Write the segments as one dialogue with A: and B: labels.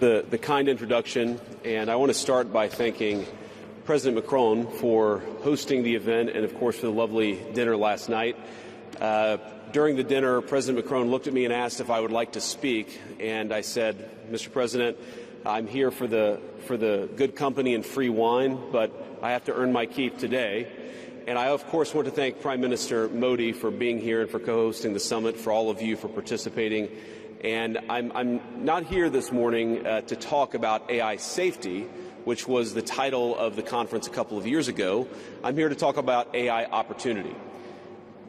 A: the kind introduction, and I want to start by thanking President Macron for hosting the event and, of course, for the lovely dinner last night. During the dinner, President Macron looked at me and asked if I would like to speak, and I said, Mr. President, I'm here for the good company and free wine, but I have to earn my keep today. And I, of course, want to thank Prime Minister Modi for being here and for co-hosting the summit, for all of you for participating. And I'm not here this morning to talk about AI safety, which was the title of the conference a couple of years ago. I'm here to talk about AI opportunity.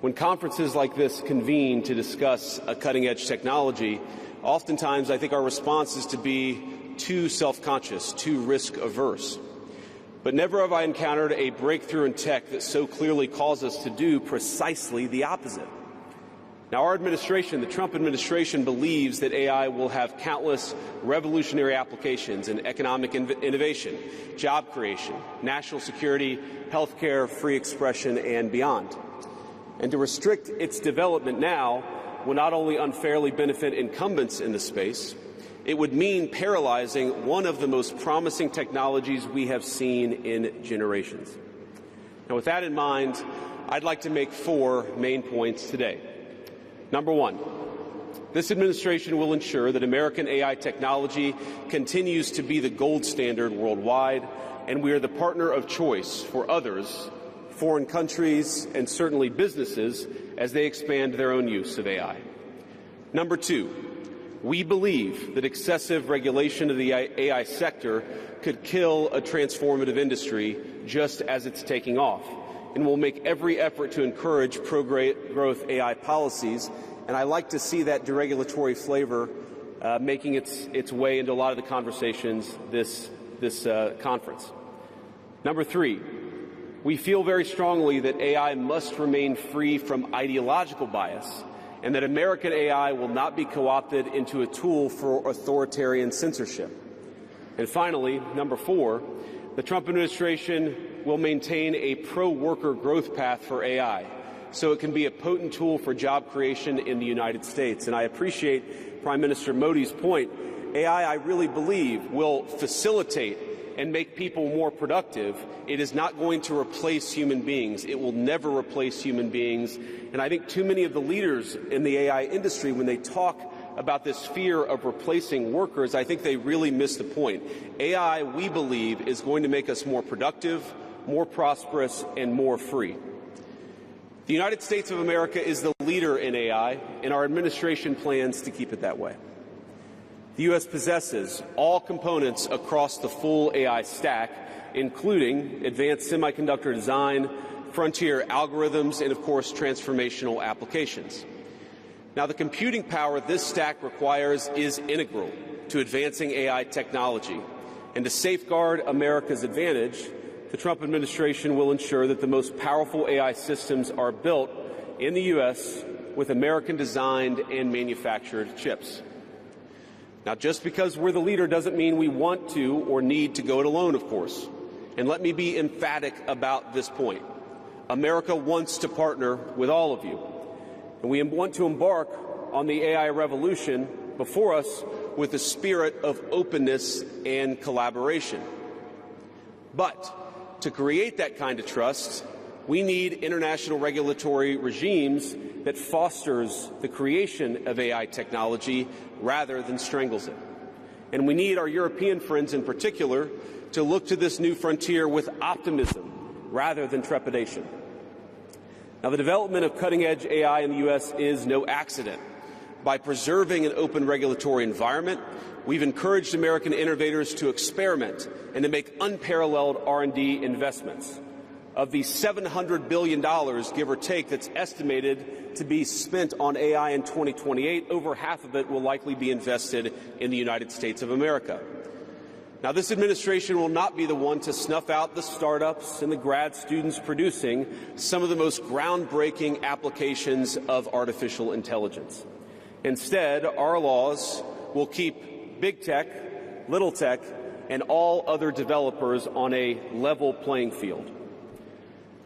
A: When conferences like this convene to discuss a cutting-edge technology, oftentimes I think our response is to be too self-conscious, too risk-averse. But never have I encountered a breakthrough in tech that so clearly calls us to do precisely the opposite. Now, our administration, the Trump administration, believes that AI will have countless revolutionary applications in economic innovation, job creation, national security, healthcare, free expression, and beyond. And to restrict its development now will not only unfairly benefit incumbents in the space, it would mean paralyzing one of the most promising technologies we have seen in generations. Now, with that in mind, I'd like to make 4 main points today. Number 1, this administration will ensure that American AI technology continues to be the gold standard worldwide, and we are the partner of choice for others, foreign countries, and certainly businesses as they expand their own use of AI. Number 2, we believe that excessive regulation of the AI sector could kill a transformative industry just as it's taking off, and will make every effort to encourage pro-growth AI policies, and I like to see that deregulatory flavor making its way into a lot of the conversations this conference. Number 3, we feel very strongly that AI must remain free from ideological bias, and that American AI will not be co-opted into a tool for authoritarian censorship. And finally, number 4, the Trump administration will maintain a pro-worker growth path for AI, so it can be a potent tool for job creation in the United States. And I appreciate Prime Minister Modi's point. AI, I really believe, will facilitate and make people more productive. It is not going to replace human beings. It will never replace human beings. And I think too many of the leaders in the AI industry, when they talk about this fear of replacing workers, I think they really miss the point. AI, we believe, is going to make us more productive, more prosperous, and more free. The United States of America is the leader in AI, and our administration plans to keep it that way. The U.S. possesses all components across the full AI stack, including advanced semiconductor design, frontier algorithms, and, of course, transformational applications. Now, the computing power this stack requires is integral to advancing AI technology. And to safeguard America's advantage, the Trump administration will ensure that the most powerful AI systems are built in the U.S. with American-designed and manufactured chips. Now, just because we're the leader doesn't mean we want to or need to go it alone, of course. And let me be emphatic about this point. America wants to partner with all of you. And we want to embark on the AI revolution before us with a spirit of openness and collaboration. But to create that kind of trust, we need international regulatory regimes that fosters the creation of AI technology rather than strangles it. And we need our European friends in particular to look to this new frontier with optimism rather than trepidation. Now, the development of cutting-edge AI in the U.S. is no accident. By preserving an open regulatory environment, we've encouraged American innovators to experiment and to make unparalleled R&D investments. Of the $700 billion, give or take, that's estimated to be spent on AI in 2028, over half of it will likely be invested in the United States of America. Now, this administration will not be the one to snuff out the startups and the grad students producing some of the most groundbreaking applications of artificial intelligence. Instead, our laws will keep big tech, little tech, and all other developers on a level playing field.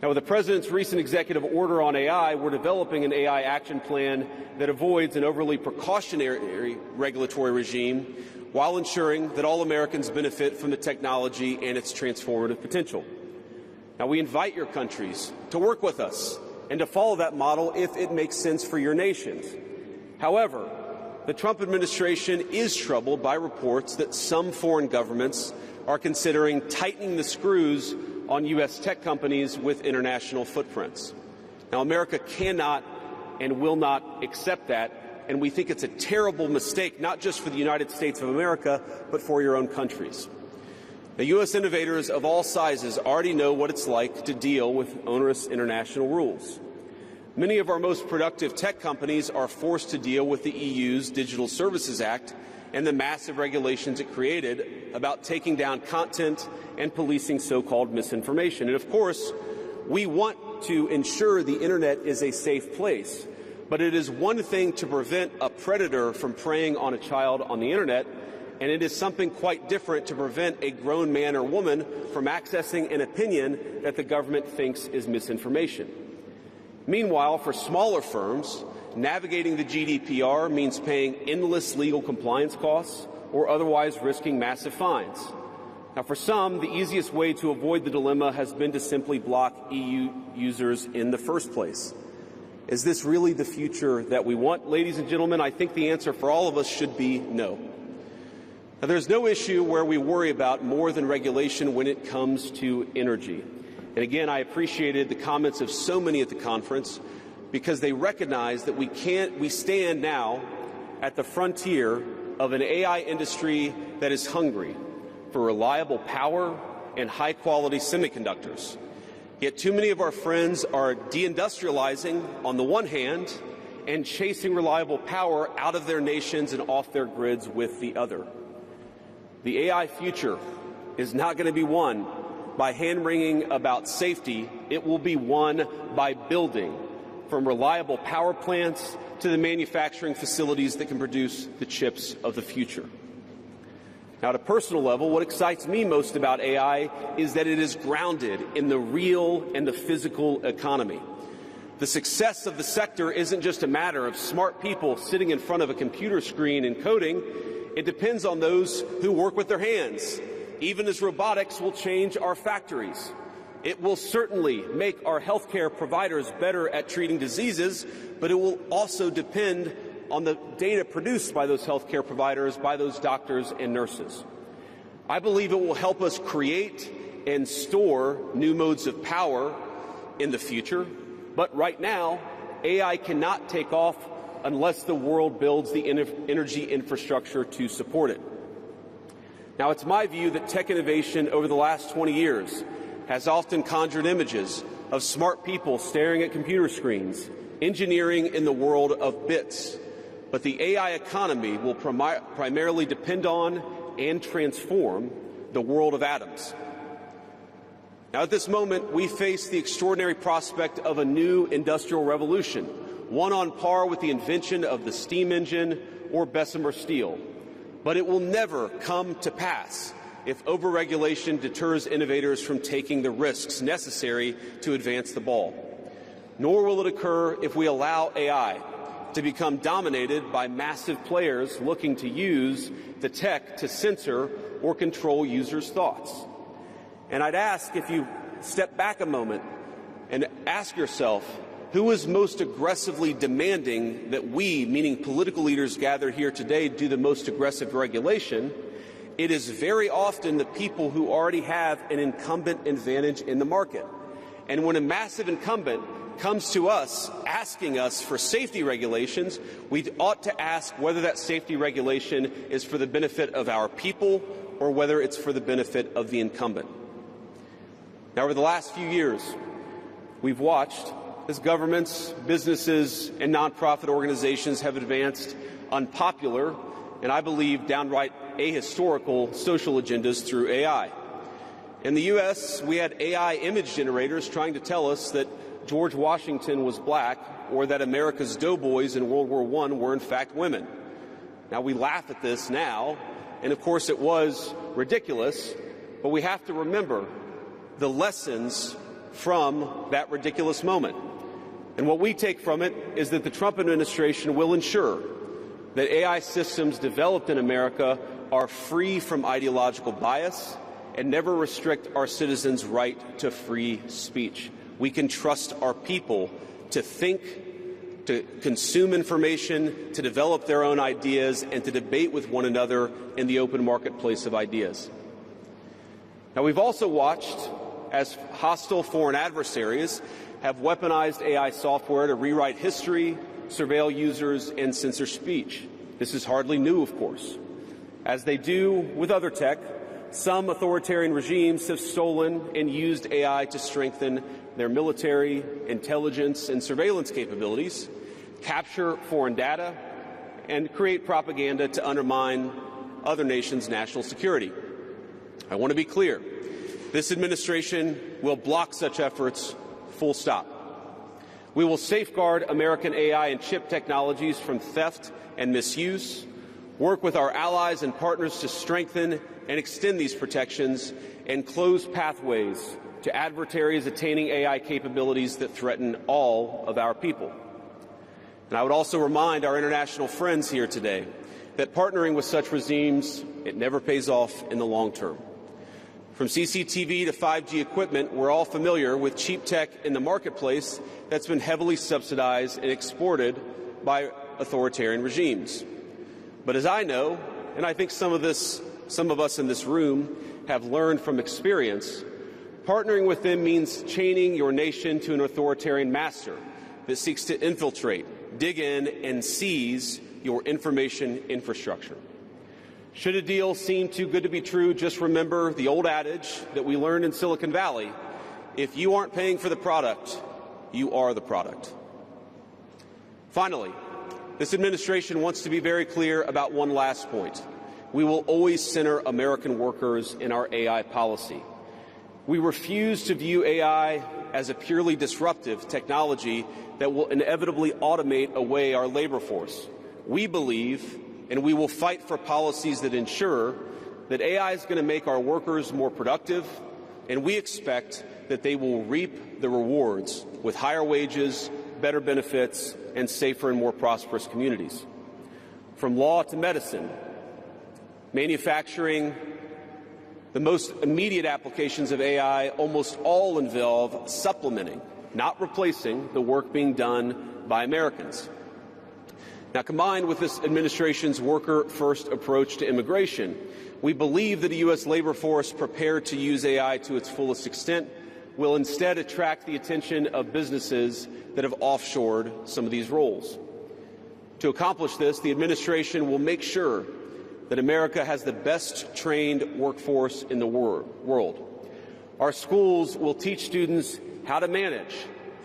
A: Now, with the President's recent executive order on AI, we're developing an AI action plan that avoids an overly precautionary regulatory regime while ensuring that all Americans benefit from the technology and its transformative potential. Now, we invite your countries to work with us and to follow that model if it makes sense for your nations. However, the Trump administration is troubled by reports that some foreign governments are considering tightening the screws on U.S. tech companies with international footprints. Now, America cannot and will not accept that, and we think it's a terrible mistake, not just for the United States of America, but for your own countries. The U.S. innovators of all sizes already know what it's like to deal with onerous international rules. Many of our most productive tech companies are forced to deal with the EU's Digital Services Act and the massive regulations it created about taking down content and policing so-called misinformation. And of course, we want to ensure the Internet is a safe place, but it is one thing to prevent a predator from preying on a child on the Internet, and it is something quite different to prevent a grown man or woman from accessing an opinion that the government thinks is misinformation. Meanwhile, for smaller firms, navigating the GDPR means paying endless legal compliance costs or otherwise risking massive fines. Now, for some, the easiest way to avoid the dilemma has been to simply block EU users in the first place. Is this really the future that we want? Ladies and gentlemen, I think the answer for all of us should be no. Now, there's no issue where we worry about more than regulation when it comes to energy. And again, I appreciated the comments of so many at the conference because they recognize that we stand now at the frontier of an AI industry that is hungry for reliable power and high-quality semiconductors. Yet too many of our friends are deindustrializing on the one hand and chasing reliable power out of their nations and off their grids with the other. The AI future is not going to be won by hand-wringing about safety. It will be won by building, from reliable power plants to the manufacturing facilities that can produce the chips of the future. Now, at a personal level, what excites me most about AI is that it is grounded in the real and the physical economy. The success of the sector isn't just a matter of smart people sitting in front of a computer screen and coding. It depends on those who work with their hands, even as robotics will change our factories. It will certainly make our healthcare providers better at treating diseases, but it will also depend on the data produced by those healthcare providers, by those doctors and nurses. I believe it will help us create and store new modes of power in the future, but right now, AI cannot take off unless the world builds the energy infrastructure to support it. Now, it's my view that tech innovation over the last 20 years has often conjured images of smart people staring at computer screens, engineering in the world of bits. But the AI economy will primarily depend on and transform the world of atoms. Now, at this moment, we face the extraordinary prospect of a new industrial revolution, one on par with the invention of the steam engine or Bessemer steel. But it will never come to pass if overregulation deters innovators from taking the risks necessary to advance the ball. Nor will it occur if we allow AI to become dominated by massive players looking to use the tech to censor or control users' thoughts. And I'd ask, if you step back a moment and ask yourself, who is most aggressively demanding that we, meaning political leaders gathered here today, do the most aggressive regulation? It is very often the people who already have an incumbent advantage in the market. And when a massive incumbent comes to us asking us for safety regulations, we ought to ask whether that safety regulation is for the benefit of our people or whether it's for the benefit of the incumbent. Now, over the last few years, we've watched as governments, businesses, and nonprofit organizations have advanced unpopular and, I believe, downright ahistorical social agendas through AI. In the U.S., we had AI image generators trying to tell us that George Washington was black or that America's doughboys in World War I were in fact women. Now, we laugh at this now, and of course it was ridiculous, but we have to remember the lessons from that ridiculous moment. And what we take from it is that the Trump administration will ensure that AI systems developed in America are free from ideological bias and never restrict our citizens' right to free speech. We can trust our people to think, to consume information, to develop their own ideas, and to debate with one another in the open marketplace of ideas. Now, we've also watched as hostile foreign adversaries have weaponized AI software to rewrite history, surveil users, and censor speech. This is hardly new, of course. As they do with other tech, some authoritarian regimes have stolen and used AI to strengthen their military, intelligence, and surveillance capabilities, capture foreign data, and create propaganda to undermine other nations' national security. I want to be clear. This administration will block such efforts, full stop. We will safeguard American AI and chip technologies from theft and misuse, work with our allies and partners to strengthen and extend these protections, and close pathways to adversaries attaining AI capabilities that threaten all of our people. And I would also remind our international friends here today that partnering with such regimes, it never pays off in the long term. From CCTV to 5G equipment, we're all familiar with cheap tech in the marketplace that's been heavily subsidized and exported by authoritarian regimes. But as I know, and I think some of us in this room have learned from experience, partnering with them means chaining your nation to an authoritarian master that seeks to infiltrate, dig in, and seize your information infrastructure. Should a deal seem too good to be true, just remember the old adage that we learned in Silicon Valley: if you aren't paying for the product, you are the product. Finally, this administration wants to be very clear about one last point. We will always center American workers in our AI policy. We refuse to view AI as a purely disruptive technology that will inevitably automate away our labor force. We believe, and we will fight for policies that ensure that AI is going to make our workers more productive, and we expect that they will reap the rewards with higher wages, better benefits, and safer and more prosperous communities. From law to medicine, manufacturing, the most immediate applications of AI almost all involve supplementing, not replacing, the work being done by Americans. Now, combined with this administration's worker-first approach to immigration, we believe that a U.S. labor force prepared to use AI to its fullest extent will instead attract the attention of businesses that have offshored some of these roles. To accomplish this, the administration will make sure that America has the best trained workforce in the world. Our schools will teach students how to manage,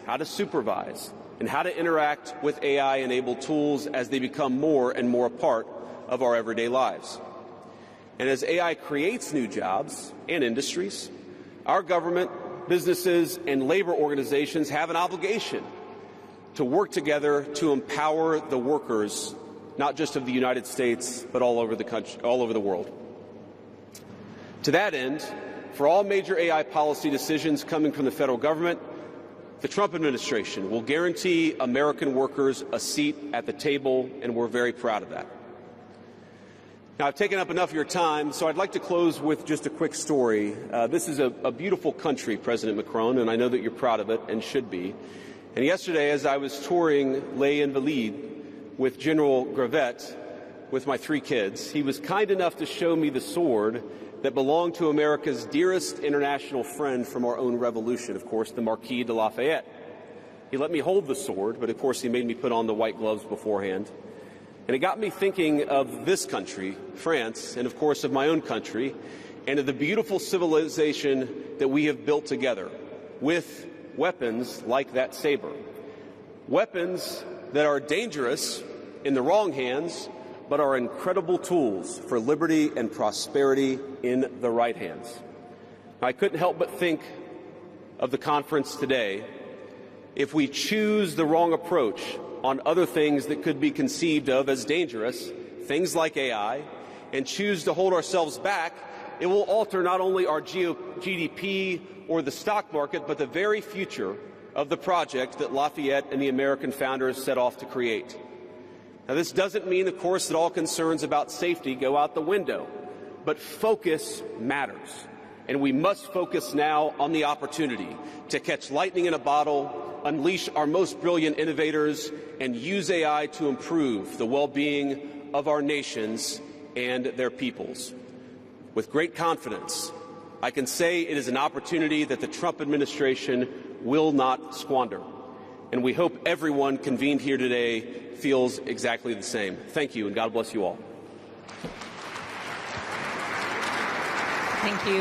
A: how to supervise, and how to interact with AI-enabled tools as they become more and more a part of our everyday lives. And as AI creates new jobs and industries, our government, businesses, and labor organizations have an obligation to work together to empower the workers, not just of the United States, but all over the country, all over the world. To that end, for all major AI policy decisions coming from the federal government, the Trump administration will guarantee American workers a seat at the table, and we're very proud of that. Now, I've taken up enough of your time, so I'd like to close with just a quick story. This is a beautiful country, President Macron, and I know that you're proud of it and should be. And yesterday, as I was touring Les Invalides with General Gravette with my 3 kids, he was kind enough to show me the sword that belonged to America's dearest international friend from our own revolution, of course, the Marquis de Lafayette. He let me hold the sword, but of course he made me put on the white gloves beforehand. And it got me thinking of this country, France, and of course of my own country, and of the beautiful civilization that we have built together with weapons like that saber. Weapons that are dangerous in the wrong hands, but are incredible tools for liberty and prosperity in the right hands. I couldn't help but think of the conference today. If we choose the wrong approach on other things that could be conceived of as dangerous, things like AI, and choose to hold ourselves back, it will alter not only our GDP or the stock market, but the very future of the project that Lafayette and the American founders set off to create. Now, this doesn't mean, of course, that all concerns about safety go out the window, but focus matters. And we must focus now on the opportunity to catch lightning in a bottle, unleash our most brilliant innovators, and use AI to improve the well-being of our nations and their peoples. With great confidence, I can say it is an opportunity that the Trump administration will not squander. And we hope everyone convened here today feels exactly the same. Thank you, and God bless you all.
B: Thank you.